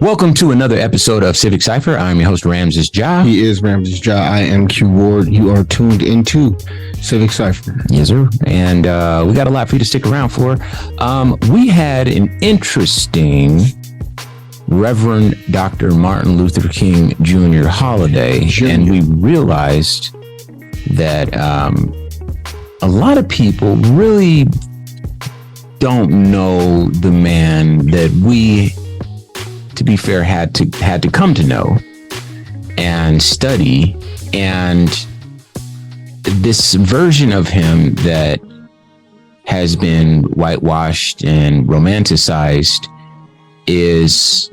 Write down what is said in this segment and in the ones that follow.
Welcome to another episode of Civic Cypher. I'm your host, Ramses Ja. He is Ramses Ja. I am Q Ward. You are tuned into Civic Cypher. Yes, sir. And we got a lot for you to stick around for. We had an interesting Reverend Dr. Martin Luther King Jr. holiday, and we realized that a lot of people really don't know the man that we, to be fair, had to come to know and study. And this version of him that has been whitewashed and romanticized is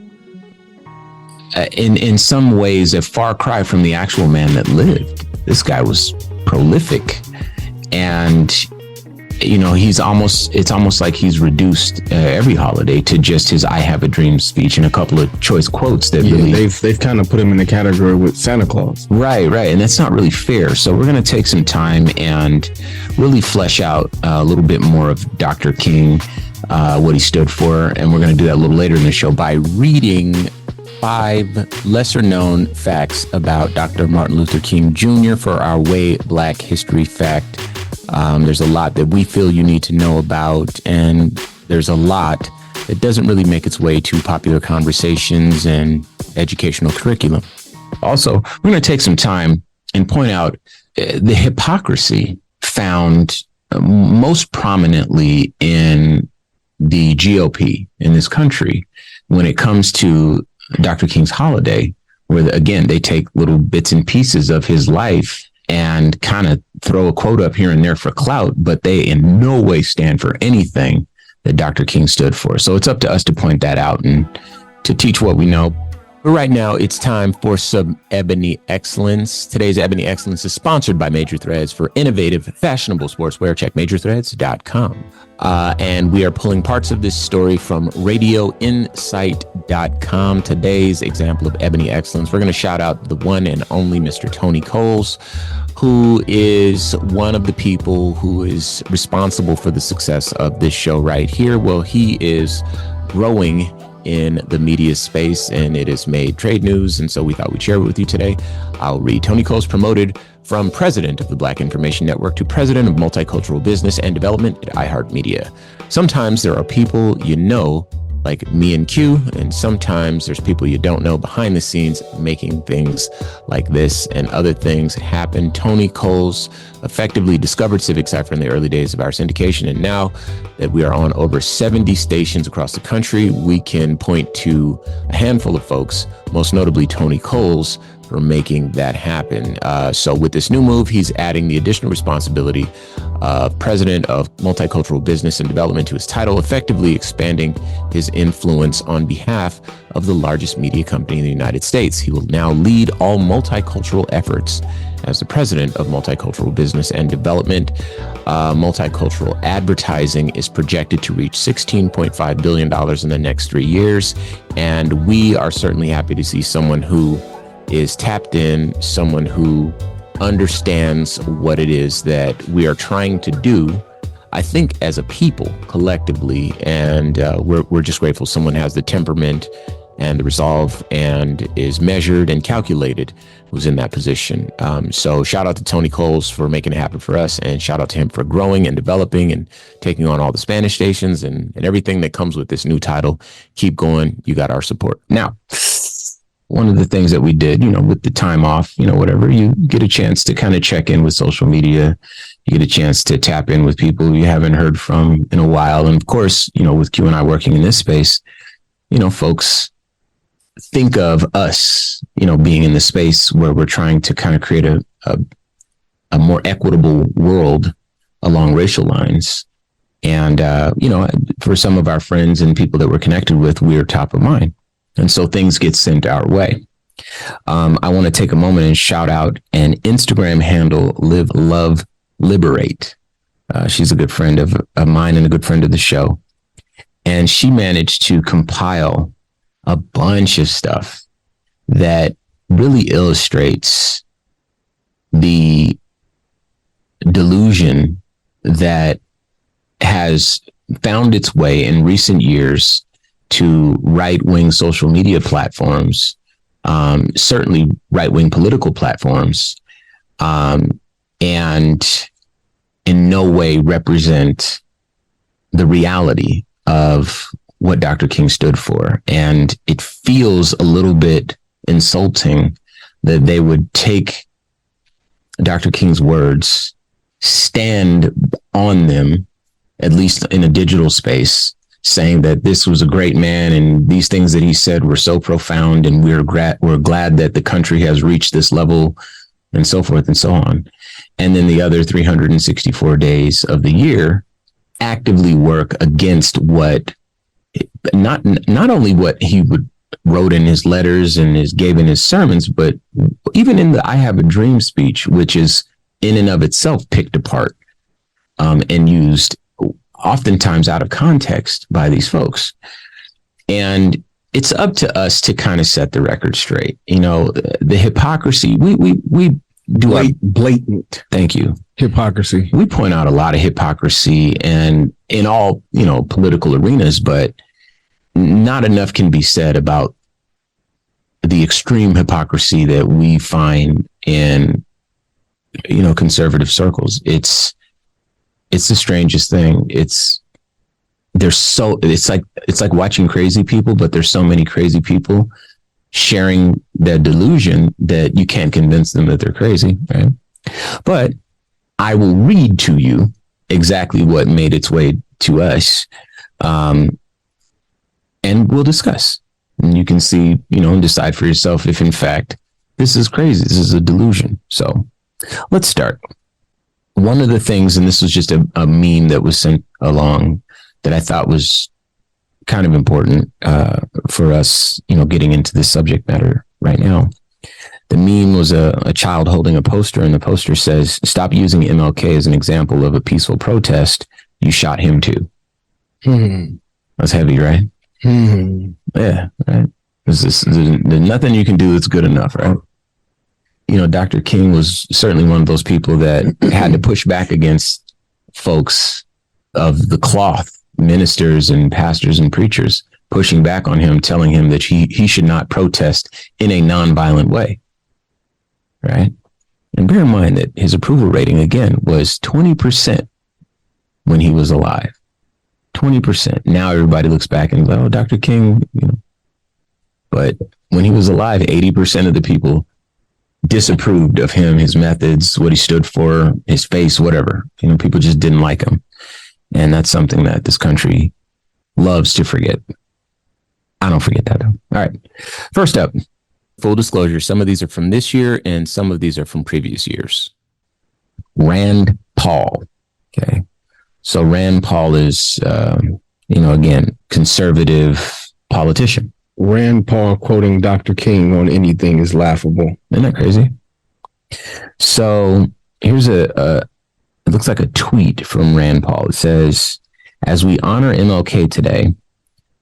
in some ways a far cry from the actual man that lived. This guy was prolific, and it's almost like he's reduced every holiday to just his "I have a dream" speech and a couple of choice quotes that really they've kind of put him in the category with Santa Claus. Right. And that's not really fair. So we're going to take some time and really flesh out a little bit more of Dr. King, what he stood for. And we're going to do that a little later in the show by reading 5 lesser known facts about Dr. Martin Luther King Jr. for our Way Black History Fact. There's a lot that we feel you need to know about, and there's a lot that doesn't really make its way to popular conversations and educational curriculum. Also, we're going to take some time and point out the hypocrisy found most prominently in the GOP in this country when it comes to Dr. King's holiday, where, again, they take little bits and pieces of his life and kind of throw a quote up here and there for clout, but they in no way stand for anything that Dr. King stood for. So it's up to us to point that out and to teach what we know. But right now, it's time for some Ebony Excellence. Today's Ebony Excellence is sponsored by Major Threads. For innovative, fashionable sportswear, check majorthreads.com. And we are pulling parts of this story from radioinsight.com. Today's example of Ebony Excellence, we're going to shout out the one and only Mr. Tony Coles, who is one of the people who is responsible for the success of this show right here. Well, he is growing in the media space, and it has made trade news, and so we thought we'd share it with you today. I'll read. Tony Coles promoted from president of the Black Information Network to president of multicultural business and development at iHeartMedia. Sometimes there are people you know, like me and Q, and sometimes there's people you don't know behind the scenes making things like this and other things happen. Tony Coles effectively discovered Civic Cypher in the early days of our syndication, and now that we are on over 70 stations across the country, we can point to a handful of folks, most notably Tony Coles, for making that happen. So with this new move, he's adding the additional responsibility of president of multicultural business and development to his title, effectively expanding his influence on behalf of the largest media company in the United States. He will now lead all multicultural efforts as the president of multicultural business and development. Multicultural advertising is projected to reach $16.5 billion in the next 3 years. And we are certainly happy to see someone who is tapped in, someone who understands what it is that we are trying to do, I think, as a people collectively. And we're just grateful someone has the temperament and the resolve and is measured and calculated who's in that position. So shout out to Tony Coles for making it happen for us, and shout out to him for growing and developing and taking on all the Spanish stations and everything that comes with this new title. Keep going. You got our support. Now, one of the things that we did, with the time off, whatever, you get a chance to kind of check in with social media. You get a chance to tap in with people you haven't heard from in a while. And of course, with Q and I working in this space, folks think of us, being in the space where we're trying to kind of create a more equitable world along racial lines. And, for some of our friends and people that we're connected with, we're top of mind. And so things get sent our way. I want to take a moment and shout out an Instagram handle, Live, Love, Liberate. She's a good friend of mine and a good friend of the show. And she managed to compile a bunch of stuff that really illustrates the delusion that has found its way in recent years to right-wing social media platforms, certainly right-wing political platforms, and in no way represent the reality of what Dr. King stood for. And it feels a little bit insulting that they would take Dr. King's words, stand on them, at least in a digital space, saying that this was a great man and these things that he said were so profound, and we're glad that the country has reached this level, and so forth and so on. And then the other 364 days of the year actively work against what, not only what he wrote in his letters and gave in his sermons, but even in the I Have a Dream speech, which is in and of itself picked apart and used oftentimes out of context by these folks. And it's up to us to kind of set the record straight. You know, the hypocrisy, we do blatant. Thank you. Hypocrisy. We point out a lot of hypocrisy and in all, political arenas, but not enough can be said about the extreme hypocrisy that we find in, conservative circles. It's the strangest thing. It's like watching crazy people, but there's so many crazy people sharing their delusion that you can't convince them that they're crazy, right? But I will read to you exactly what made its way to us, and we'll discuss. And you can see, and decide for yourself if, in fact, this is crazy. This is a delusion. So let's start. One of the things, and this was just a meme that was sent along that I thought was kind of important for us, getting into this subject matter right now. The meme was a child holding a poster, and the poster says, "Stop using MLK as an example of a peaceful protest. You shot him too." That's heavy, right? Yeah, right. There's nothing you can do that's good enough, right? Dr. King was certainly one of those people that had to push back against folks of the cloth, ministers and pastors and preachers, pushing back on him, telling him that he should not protest in a nonviolent way, right? And bear in mind that his approval rating, again, was 20% when he was alive. 20%. Now everybody looks back and goes, "Oh, Dr. King," But when he was alive, 80% of the people disapproved of him, his methods, what he stood for, his face, whatever. People just didn't like him. And that's something that this country loves to forget. I don't forget that, though. All right. First up, full disclosure, some of these are from this year and some of these are from previous years. Rand Paul. Okay. So Rand Paul is, again, conservative politician. Rand Paul quoting Dr. King on anything is laughable. Isn't that crazy? So here's it looks like a tweet from Rand Paul. It says, "As we honor MLK today,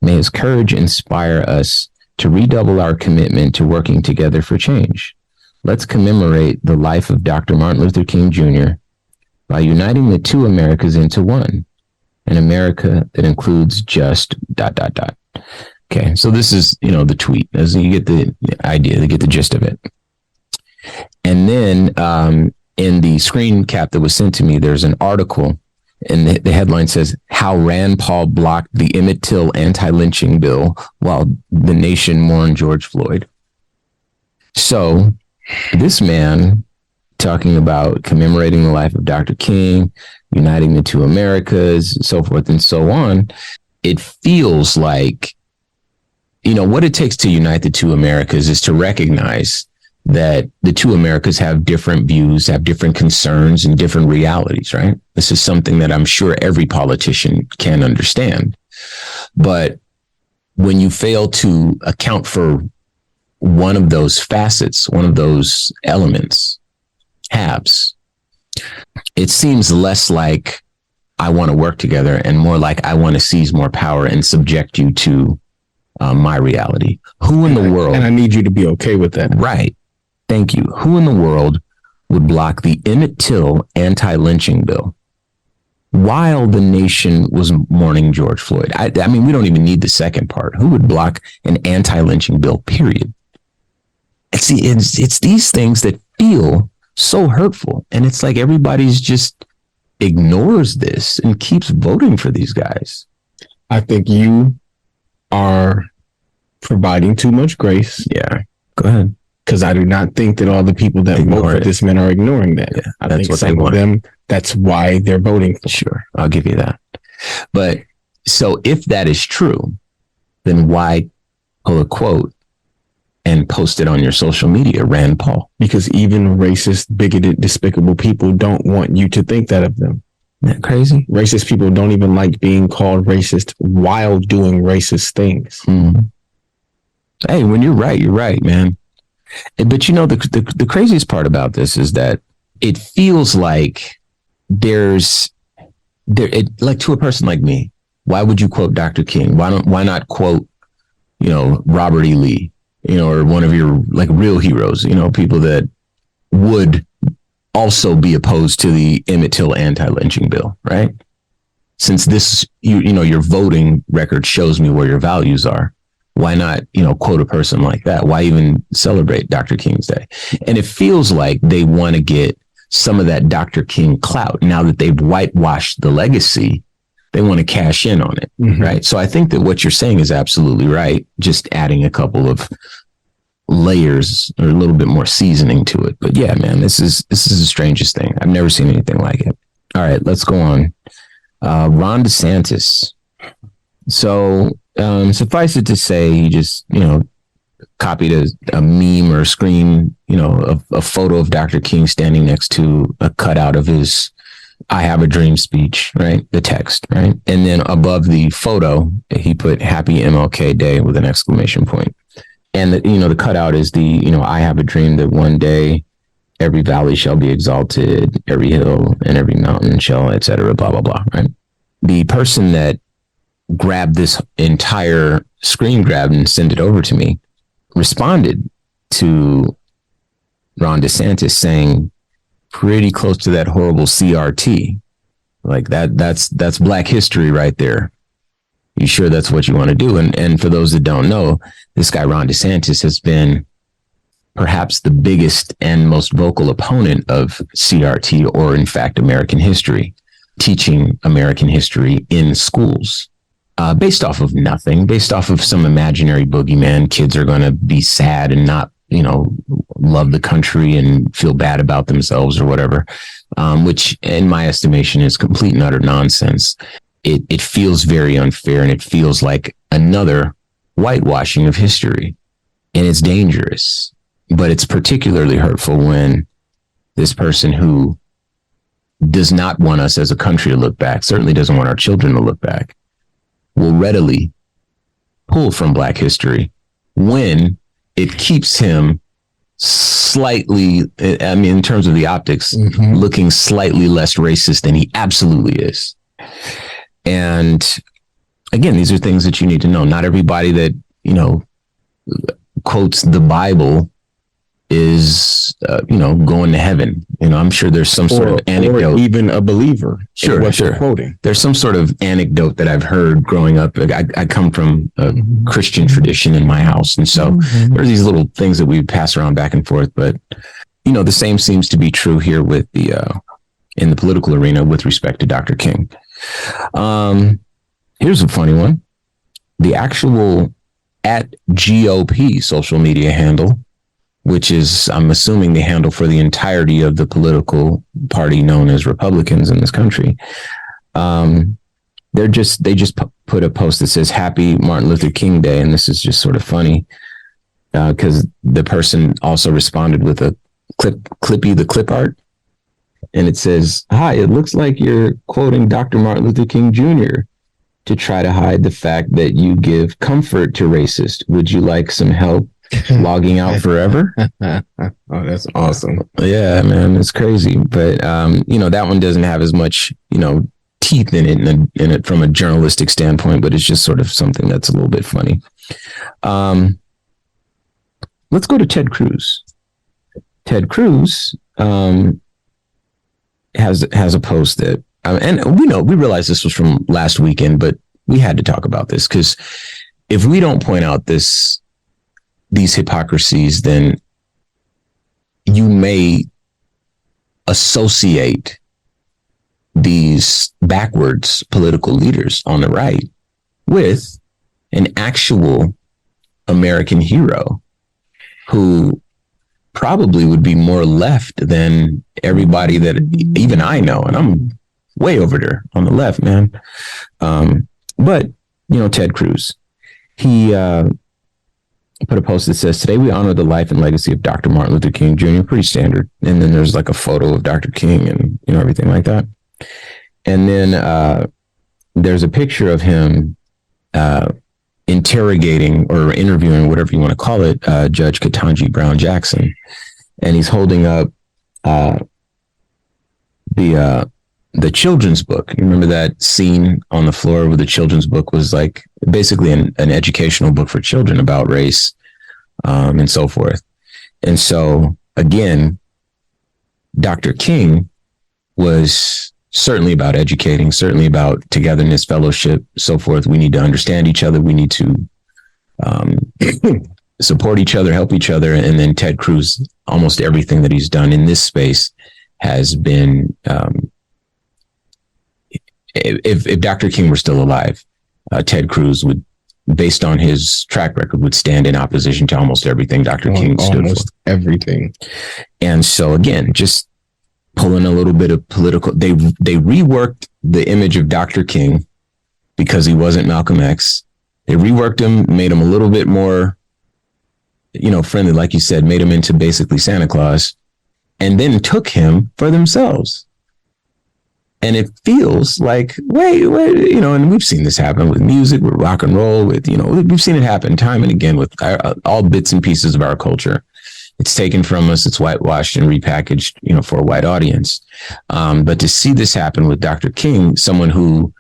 may his courage inspire us to redouble our commitment to working together for change. Let's commemorate the life of Dr. Martin Luther King Jr. by uniting the two Americas into one, an America that includes just ... Okay, so this is, the tweet, as you get the idea, they get the gist of it. And then in the screen cap that was sent to me, there's an article, and the headline says, "How Rand Paul blocked the Emmett Till anti-lynching bill while the nation mourned George Floyd." So this man talking about commemorating the life of Dr. King, uniting the two Americas, so forth and so on, it feels like, what it takes to unite the two Americas is to recognize that the two Americas have different views, have different concerns and different realities, right? This is something that I'm sure every politician can understand. But when you fail to account for one of those facets, one of those elements, halves, it seems less like I want to work together and more like I want to seize more power and subject you to my reality. Who in the world? And I need you to be okay with that. Right. Thank you. Who in the world would block the Emmett Till anti-lynching bill? while the nation was mourning George Floyd. I mean, we don't even need the second part. Who would block an anti-lynching bill, period? It's these things that feel so hurtful. And it's like everybody's just ignores this and keeps voting for these guys. I think you are providing too much grace. Yeah, go ahead. Because I do not think that all the people that vote for this man are ignoring that. Yeah, I think some of them, that's why they're voting for. Sure, I'll give you that. But so if that is true, then why pull a quote and post it on your social media, Rand Paul? Because even racist, bigoted, despicable people don't want you to think that of them. Isn't that crazy? Racist people don't even like being called racist while doing racist things. Mm-hmm. Hey, when you're right, man. But you know, the craziest part about this is that it feels like like to a person like me, why would you quote Dr. King? Why not quote, Robert E. Lee, or one of your like real heroes, people that would also be opposed to the Emmett Till anti-lynching bill, right? Since this, your voting record shows me where your values are. Why not, quote a person like that? Why even celebrate Dr. King's Day? And it feels like they want to get some of that Dr. King clout. Now that they've whitewashed the legacy, they want to cash in on it, right? So I think that what you're saying is absolutely right. Just adding a couple of layers or a little bit more seasoning to it. But yeah, man, this is the strangest thing. I've never seen anything like it. All right, let's go on. Ron DeSantis. So suffice it to say, he just, copied a meme or screen, a photo of Dr. King standing next to a cutout of his I Have a Dream speech, right? The text, right? And then above the photo, he put Happy MLK Day with an exclamation point. And, the cutout is the, I have a dream that one day every valley shall be exalted, every hill and every mountain shall, et cetera, blah, blah, blah, right? The person that grabbed this entire screen grab and sent it over to me responded to Ron DeSantis saying pretty close to that horrible CRT. Like that's Black history right there. You sure that's what you want to do? And for those that don't know, this guy, Ron DeSantis, has been perhaps the biggest and most vocal opponent of CRT, or in fact, American history, teaching American history in schools. Based off of nothing, based off of some imaginary boogeyman. Kids are going to be sad and not, love the country and feel bad about themselves or whatever, which in my estimation is complete and utter nonsense. It feels very unfair, and it feels like another whitewashing of history, and it's dangerous. But it's particularly hurtful when this person who does not want us as a country to look back, certainly doesn't want our children to look back, will readily pull from Black history when it keeps him slightly, I mean, in terms of the optics, looking slightly less racist than he absolutely is. And again, these are things that you need to know. Not everybody that, quotes the Bible is, going to heaven. I'm sure there's some sort of anecdote. Or even a believer. Sure. Quoting. There's some sort of anecdote that I've heard growing up. I come from a Christian tradition in my house. And so there's these little things that we pass around back and forth. But, the same seems to be true here with in the political arena with respect to Dr. King. Here's a funny one. The actual @GOP social media handle, which is, I'm assuming, the handle for the entirety of the political party known as Republicans in this country. They just put a post that says Happy Martin Luther King Day. And this is just sort of funny because the person also responded with a Clippy the clip art. And it says, "Hi, it looks like you're quoting Dr. Martin Luther King Jr. to try to hide the fact that you give comfort to racists. Would you like some help logging out forever?" Oh, that's awesome. Yeah, man, it's crazy. But, that one doesn't have as much, teeth in it from a journalistic standpoint, but it's just sort of something that's a little bit funny. Let's go to Ted Cruz. Ted Cruz has a post that And we realized this was from last weekend, but we had to talk about this because if we don't point out these hypocrisies, then you may associate these backwards political leaders on the right with an actual American hero who probably would be more left than everybody that even I know. And I'm way over there on the left, man. But, Ted Cruz, he put a post that says, today we honor the life and legacy of Dr. Martin Luther King Jr. Pretty standard. And then there's like a photo of Dr. King and, everything like that. And then there's a picture of him interrogating or interviewing, whatever you want to call it, Judge Ketanji Brown Jackson. And he's holding up the children's book. You remember that scene on the floor where the children's book was like basically an educational book for children about race and so forth. And so, again, Dr. King was certainly about educating, certainly about togetherness, fellowship, so forth. We need to understand each other. We need to support each other, help each other. And then Ted Cruz, almost everything that he's done in this space has been, if Dr. King were still alive, Ted Cruz would, based on his track record, would stand in opposition to almost everything Dr. King stood for. Almost everything. And so, again, just pulling a little bit of political, they reworked the image of Dr. King because he wasn't Malcolm X. They reworked him, made him a little bit more, friendly, like you said, made him into basically Santa Claus, and then took him for themselves. And it feels like, wait, and we've seen this happen with music, with rock and roll, with, we've seen it happen time and again with all bits and pieces of our culture. It's taken from us, it's whitewashed and repackaged, for a white audience. But to see this happen with Dr. King, someone who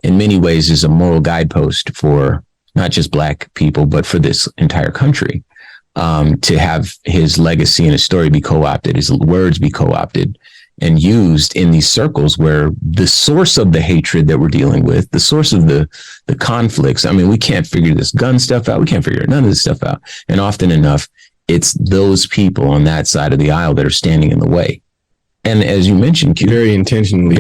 in many ways is a moral guidepost for not just Black people, but for this entire country, to have his legacy and his story be co-opted, his words be co-opted and used in these circles where the source of the hatred that we're dealing with, the source of the conflicts, we can't figure this gun stuff out. We can't figure none of this stuff out. And often enough, it's those people on that side of the aisle that are standing in the way. And as you mentioned, very intentionally,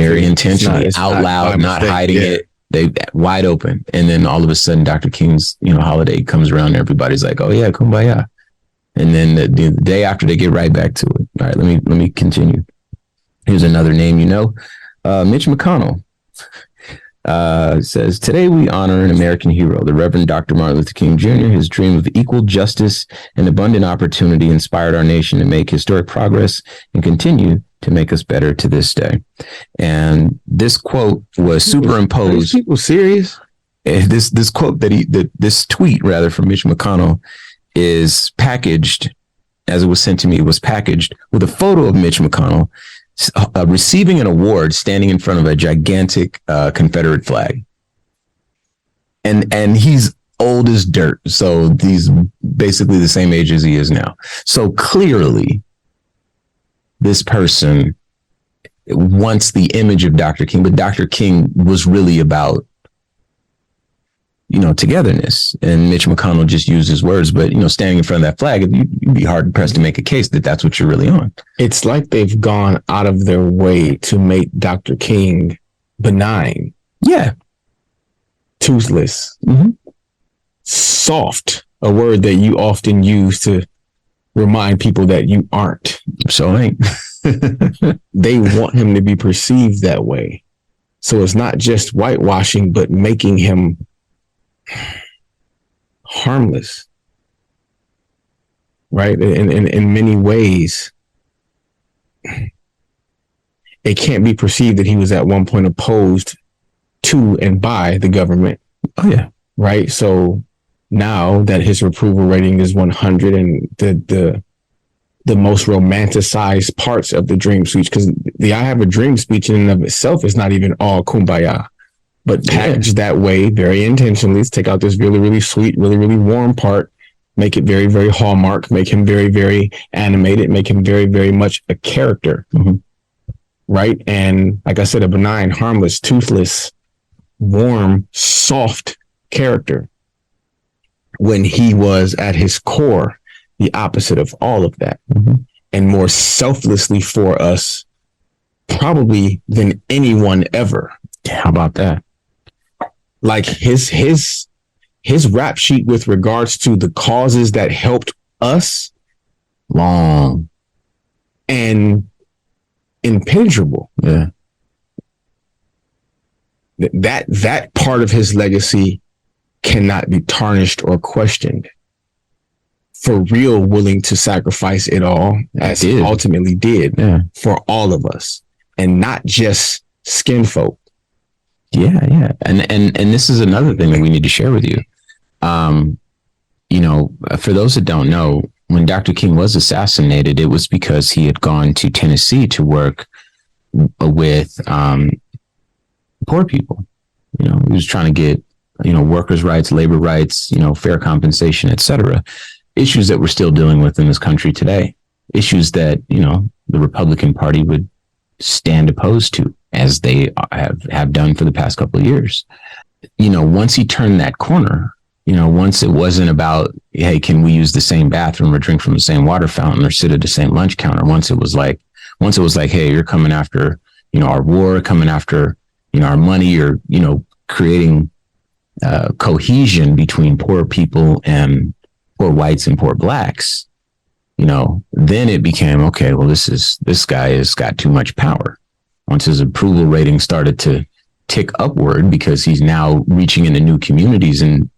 out loud, not hiding it. They wide open. And then all of a sudden, Dr. King's, holiday comes around and everybody's like, oh yeah, kumbaya. And then the day after they get right back to it. All right, let me continue. Here's another name, Mitch McConnell says, today we honor an American hero, the Reverend Dr. Martin Luther King Jr. His dream of equal justice and abundant opportunity inspired our nation to make historic progress and continue to make us better to this day. And this quote was superimposed. Are people serious? This quote this tweet rather from Mitch McConnell is packaged, as it was sent to me, was packaged with a photo of Mitch McConnell receiving an award standing in front of a gigantic Confederate flag. And he's old as dirt. So he's basically the same age as he is now. So clearly, this person wants the image of Dr. King, but Dr. King was really about, togetherness. And Mitch McConnell just used his words, but, standing in front of that flag, you'd be hard pressed to make a case that that's what you're really on. It's like they've gone out of their way to make Dr. King benign. Yeah. Toothless. Mm-hmm. Soft, a word that you often use to remind people that you aren't. So ain't. They want him to be perceived that way. So it's not just whitewashing, but making him harmless, right? In many ways, it can't be perceived that he was at one point opposed to and by the government. Oh yeah, right. So now that his approval rating is 100, and the most romanticized parts of the dream speech, because the "I have a dream" speech in and of itself is not even all kumbaya. But packaged that way, very intentionally, take out this really, really sweet, really, really warm part, make it very, very Hallmark, make him very, very animated, make him very, very much a character. Mm-hmm. right? And like I said, a benign, harmless, toothless, warm, soft character, when he was at his core the opposite of all of that, and more selflessly for us probably than anyone ever. How about that? Like his rap sheet with regards to the causes that helped us, long and impenetrable. Yeah. That part of his legacy cannot be tarnished or questioned. For real, willing to sacrifice it all, as he ultimately did, for all of us, and not just skin folk. Yeah. And this is another thing that we need to share with you. You know, for those that don't know, when Dr. King was assassinated, it was because he had gone to Tennessee to work with poor people. You know, he was trying to get, you know, workers' rights, labor rights, you know, fair compensation, etc. Issues that we're still dealing with in this country today. Issues that, you know, the Republican Party would stand opposed to, as they have done for the past couple of years. You know, once he turned that corner, you know, once it wasn't about, hey, can we use the same bathroom or drink from the same water fountain or sit at the same lunch counter? Once it was like, hey, you're coming after, you know, our war, coming after, you know, our money, or, you know, creating cohesion between poor people and poor whites and poor blacks, you know, then it became, okay, well, this guy has got too much power. Once his approval rating started to tick upward because he's now reaching into new communities and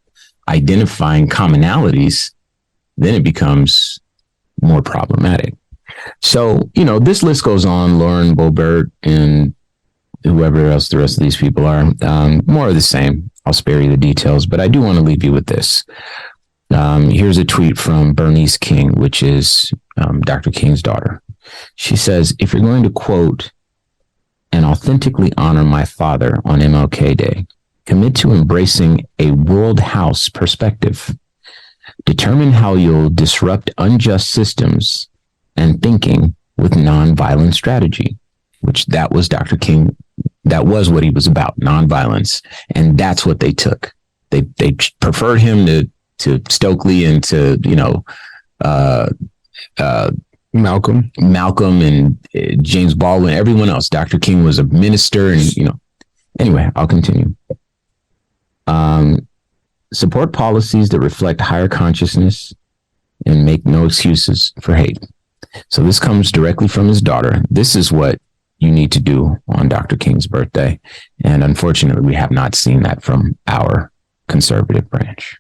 identifying commonalities, then it becomes more problematic. So, you know, this list goes on. Lauren Boebert and whoever else the rest of these people are, more of the same. I'll spare you the details, but I do want to leave you with this. Here's a tweet from Bernice King, which is Dr. King's daughter. She says, if you're going to quote and authentically honor my father on MLK Day, commit to embracing a world house perspective. Determine how you'll disrupt unjust systems and thinking with nonviolent strategy, which that was Dr. King. That was what he was about, nonviolence. And that's what they took. They preferred him to Stokely and to, you know, Malcolm and James Baldwin, everyone else. Dr. King was a minister, and, you know, anyway, I'll continue. Support policies that reflect higher consciousness and make no excuses for hate. So this comes directly from his daughter. This is what you need to do on Dr. King's birthday. And unfortunately, we have not seen that from our conservative branch.